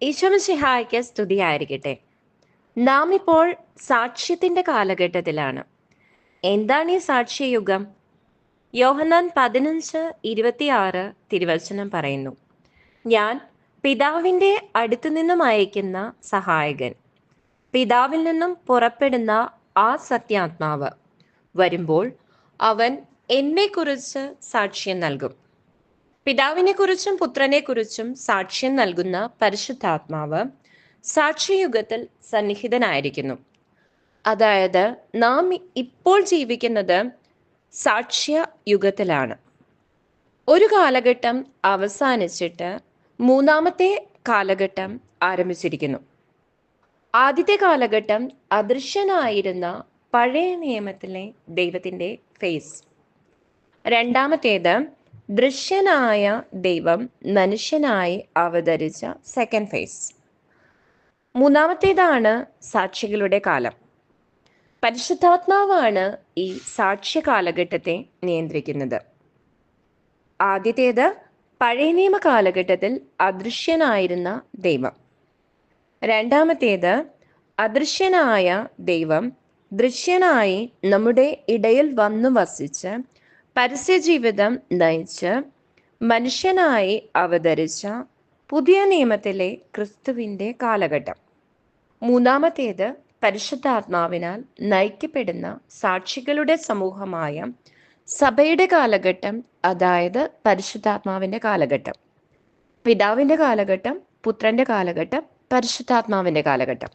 ഈശോമിശിഹായ്ക്ക് സ്തുതിയായിരിക്കട്ടെ. നാം ഇപ്പോൾ സാക്ഷ്യത്തിന്റെ കാലഘട്ടത്തിലാണ്. എന്താണ് ഈ സാക്ഷ്യയുഗം? യോഹന്നാൻ 15:26 തിരുവചനം പറയുന്നു, ഞാൻ പിതാവിൻ്റെ അടുത്തുനിന്നും അയക്കുന്ന സഹായകൻ, പിതാവിൽ നിന്നും പുറപ്പെടുന്ന ആ സത്യാത്മാവ് വരുമ്പോൾ അവൻ എന്നെക്കുറിച്ച് സാക്ഷ്യം നൽകും. പിതാവിനെക്കുറിച്ചും പുത്രനെക്കുറിച്ചും സാക്ഷ്യം നൽകുന്ന പരിശുദ്ധാത്മാവ് സാക്ഷ്യയുഗത്തിൽ സന്നിഹിതനായിരിക്കുന്നു. അതായത് നാം ഇപ്പോൾ ജീവിക്കുന്നത് സാക്ഷ്യ യുഗത്തിലാണ്. ഒരു കാലഘട്ടം അവസാനിച്ചിട്ട് മൂന്നാമത്തെ കാലഘട്ടം ആരംഭിച്ചിരിക്കുന്നു. ആദ്യത്തെ കാലഘട്ടം അദൃശ്യനായിരുന്ന പഴയ നിയമത്തിലെ ദൈവത്തിൻ്റെ ഫേസ്. രണ്ടാമത്തേത് ദൃശ്യനായ ദൈവം മനുഷ്യനായി അവതരിച്ച സെക്കൻഡ് ഫേസ്. മൂന്നാമത്തേതാണ് സാക്ഷികളുടെ കാലം. പരിശുദ്ധാത്മാവാണ് ഈ സാക്ഷ്യ കാലഘട്ടത്തെ നിയന്ത്രിക്കുന്നത്. ആദ്യത്തേത് പഴയ നിയമ കാലഘട്ടത്തിൽ അദൃശ്യനായിരുന്ന ദൈവം. രണ്ടാമത്തേത് അദൃശ്യനായ ദൈവം ദൃശ്യനായി നമ്മുടെ ഇടയിൽ വന്നു വസിച്ച് പരസ്യജീവിതം നയിച്ച് മനുഷ്യനായി അവതരിച്ച പുതിയ നിയമത്തിലെ ക്രിസ്തുവിൻ്റെ കാലഘട്ടം. മൂന്നാമത്തേത് പരിശുദ്ധാത്മാവിനാൽ നയിക്കപ്പെടുന്ന സാക്ഷികളുടെ സമൂഹമായ സഭയുടെ കാലഘട്ടം, അതായത് പരിശുദ്ധാത്മാവിൻ്റെ കാലഘട്ടം. പിതാവിൻ്റെ കാലഘട്ടം, പുത്രൻ്റെ കാലഘട്ടം, പരിശുദ്ധാത്മാവിൻ്റെ കാലഘട്ടം.